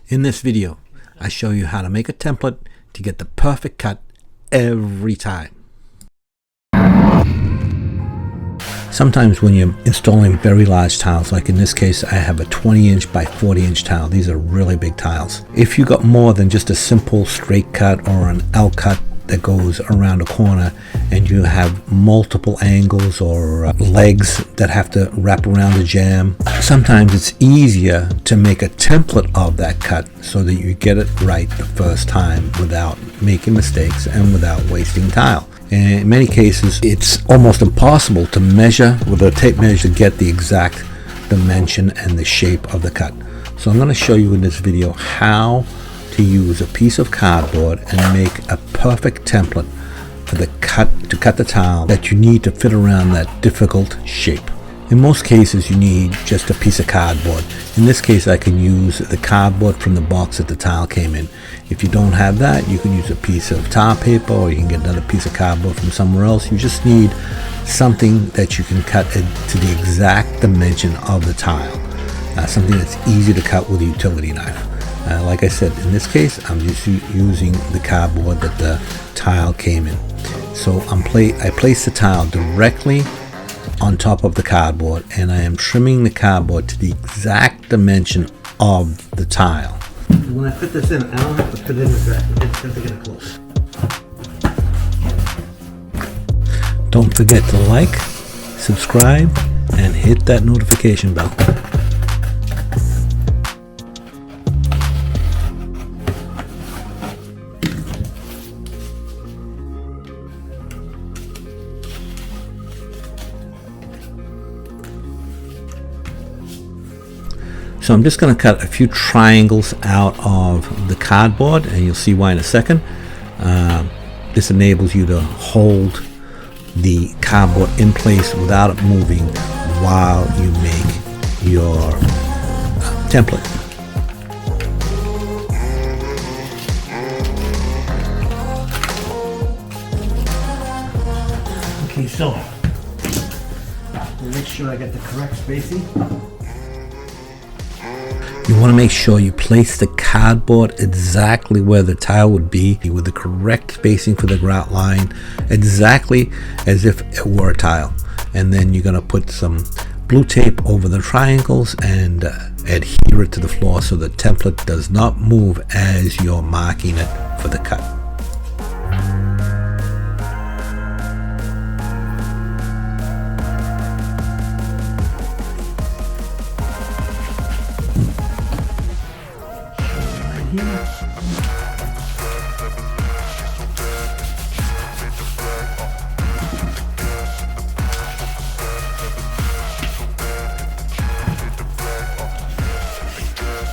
In this video, I show you how to make a template to get the perfect cut every time. Sometimes when you're installing very large tiles, like in this case I have a 20-inch by 40-inch tile. These are really big tiles. If you got more than just a simple straight cut or an L cut that goes around a corner, and you have multiple angles or legs that have to wrap around the jamb, sometimes it's easier to make a template of that cut so that you get it right the first time without making mistakes and without wasting tile. And in many cases it's almost impossible to measure with a tape measure to get the exact dimension and the shape of the cut. So I'm going to show you in this video how to use a piece of cardboard and make a perfect template for the cut to cut the tile that you need to fit around that difficult shape. In most cases you need just a piece of cardboard. In this case I can use the cardboard from the box that the tile came in. If you don't have that, you can use a piece of tar paper, or you can get another piece of cardboard from somewhere else. You just need something that you can cut to the exact dimension of the tile. Something that's easy to cut with a utility knife. Like I said, in this case I'm just using the cardboard that the tile came in. So I place the tile directly on top of the cardboard, and I am trimming the cardboard to the exact dimension of the tile. When I put this in, I don't have to put it in exactly. I have to get it close. Don't forget to like, subscribe, and hit that notification bell. So I'm just going to cut a few triangles out of the cardboard, and you'll see why in a second. This enables you to hold the cardboard in place without it moving while you make your template. Okay, so make sure I get the correct spacing. You want to make sure you place the cardboard exactly where the tile would be, with the correct spacing for the grout line, exactly as if it were a tile. And then you're going to put some blue tape over the triangles and adhere it to the floor so the template does not move as you're marking it for the cut.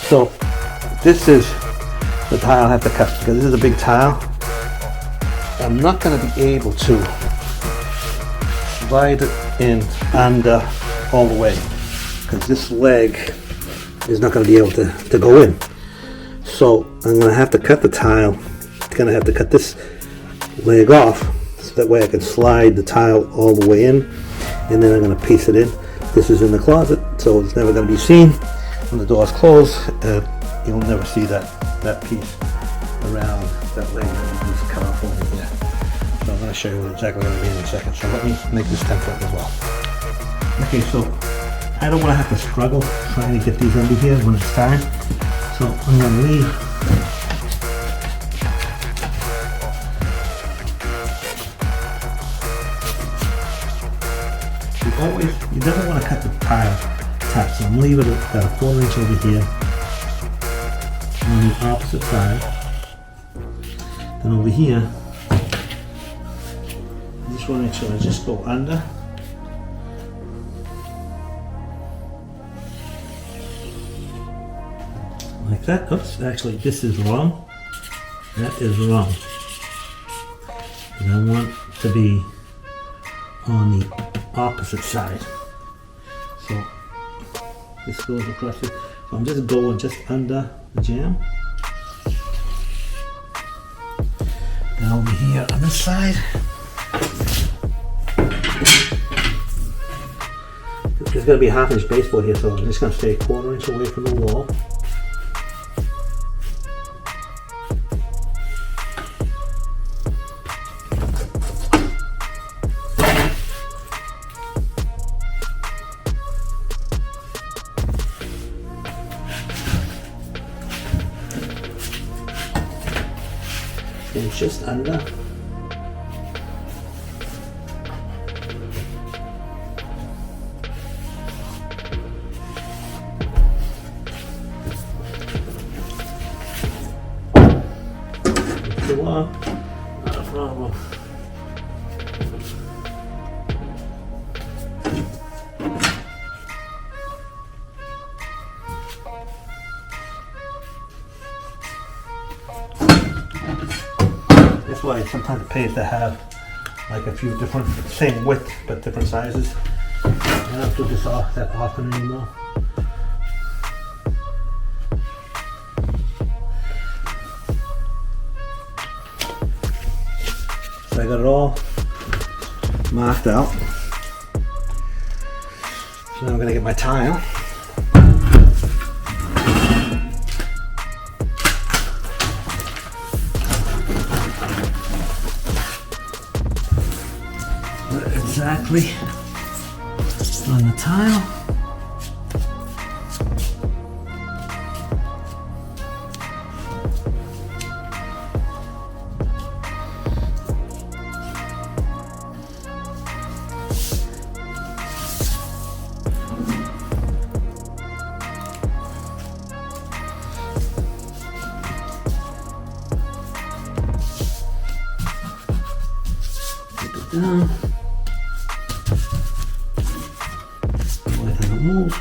So this is the tile I have to cut, because this is a big tile. I'm not going to be able to slide it in under all the way, because this leg is not going to be able to go in. So I'm going to have to cut the tile. I'm going to have to cut this leg off, so that way I can slide the tile all the way in, and then I'm going to piece it in. This is in the closet, so it's never going to be seen. When the door's closed, you'll never see that piece around that leg that needs to cut off over here. So I'm going to show you exactly what I mean in a second. So let me make this template as well. Okay, so I don't want to have to struggle trying to get these under here when it's time. So I'm going to leave you never want to cut the tile top, so I'm leaving it about a 1/4 inch over here on the opposite side. Then over here, I just want to make sure I just go under. Like that. Oops, actually this is wrong. That is wrong. And I want to be on the opposite side. So this goes across it. So I'm just going just under the jamb. Now over here on this side, there's going to be a 1/2 inch baseboard here, so I'm just going to stay a 1/4 inch away from the wall. and just under. Not a problem. That's why sometimes it pays to have like a few different, same width but different sizes. I don't do this that often anymore. So I got it all marked out. So now I'm going to get my tile. Put it exactly on the tile. Down. Let it move.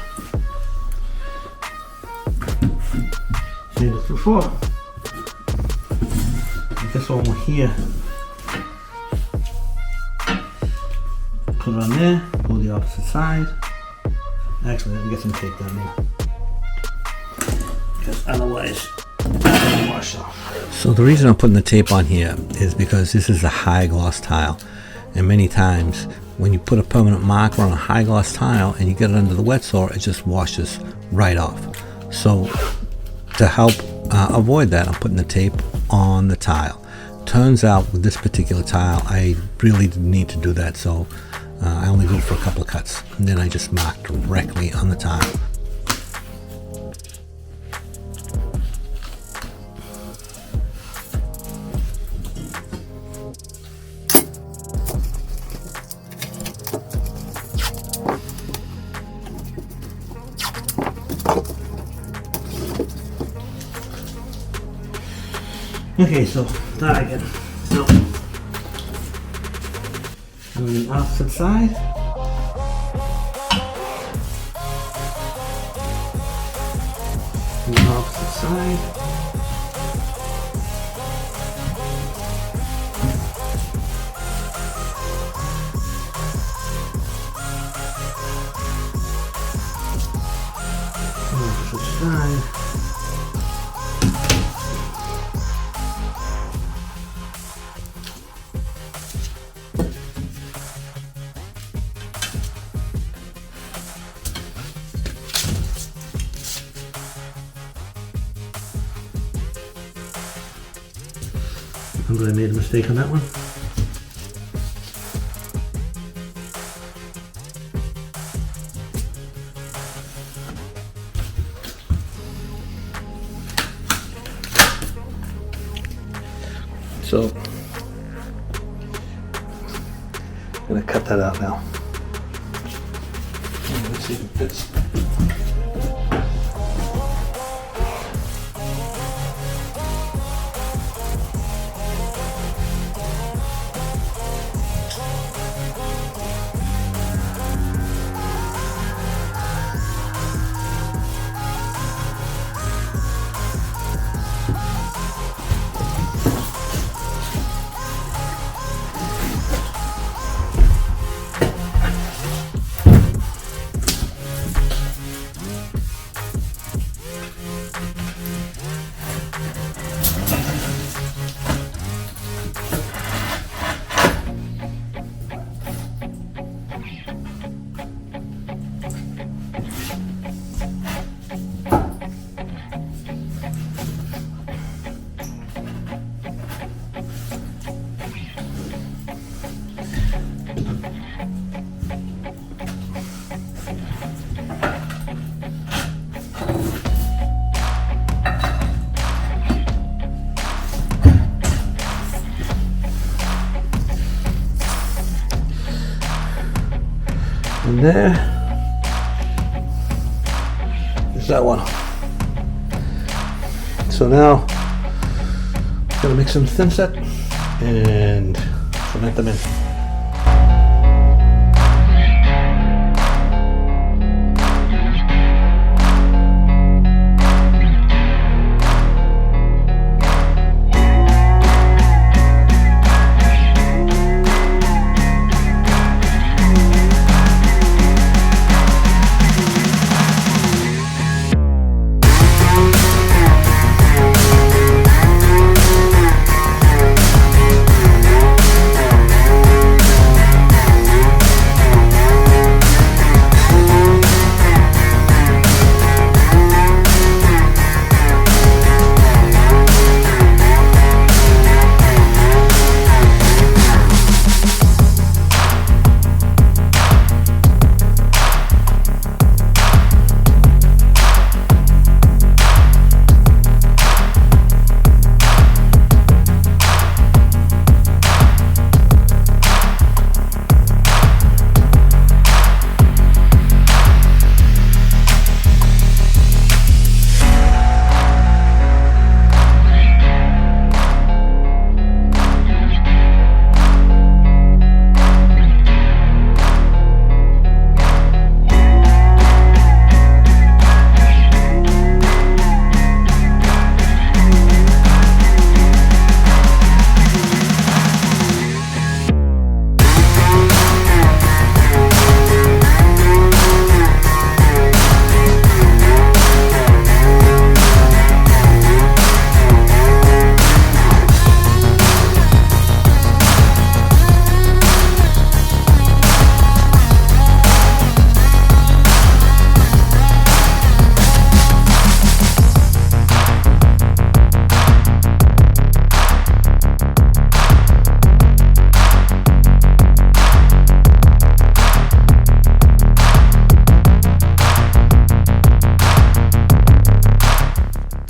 Same as before. This one here. Put it on there. Go the opposite side. Actually, let me get some tape down here, because otherwise it'll wash off. So the reason I'm putting the tape on here is because this is a high gloss tile. And many times when you put a permanent marker on a high gloss tile and you get it under the wet saw, it just washes right off. So to help avoid that, I'm putting the tape on the tile. Turns out with this particular tile, I really didn't need to do that, so I only do it for a couple of cuts. And then I just mark directly on the tile. Okay, so that again. So on the opposite side. On the opposite side. Opposite side. I'm glad I made a mistake on that one. So I'm going to cut that out now. Let's see if it fits. And there is that one. So now I'm gonna make some thin set and cement them in.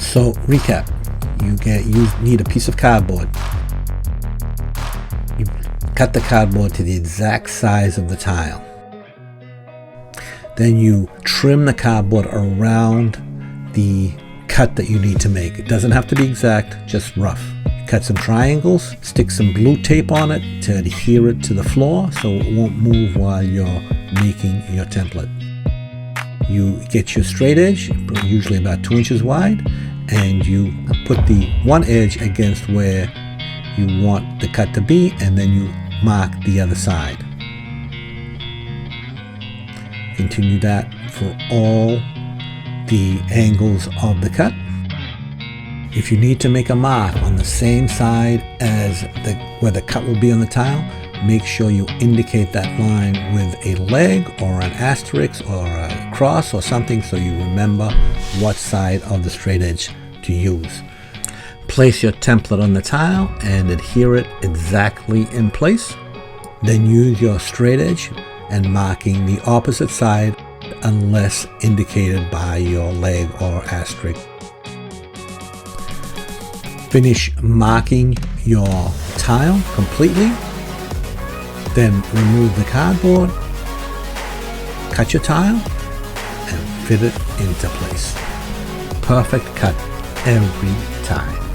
So recap, you need a piece of cardboard. You cut the cardboard to the exact size of the tile. Then you trim the cardboard around the cut that you need to make. It doesn't have to be exact, just rough. You cut some triangles, stick some blue tape on it to adhere it to the floor so it won't move while you're making your template. You get your straight edge, usually about 2 inches wide, and you put the one edge against where you want the cut to be, and then you mark the other side. Continue that for all the angles of the cut. If you need to make a mark on the same side as where the cut will be on the tile, make sure you indicate that line with a leg or an asterisk or a cross or something so you remember what side of the straight edge to use. Place your template on the tile and adhere it exactly in place. Then use your straight edge and marking the opposite side unless indicated by your leg or asterisk. Finish marking your tile completely. Then remove the cardboard, cut your tile, and fit it into place. Perfect cut every time.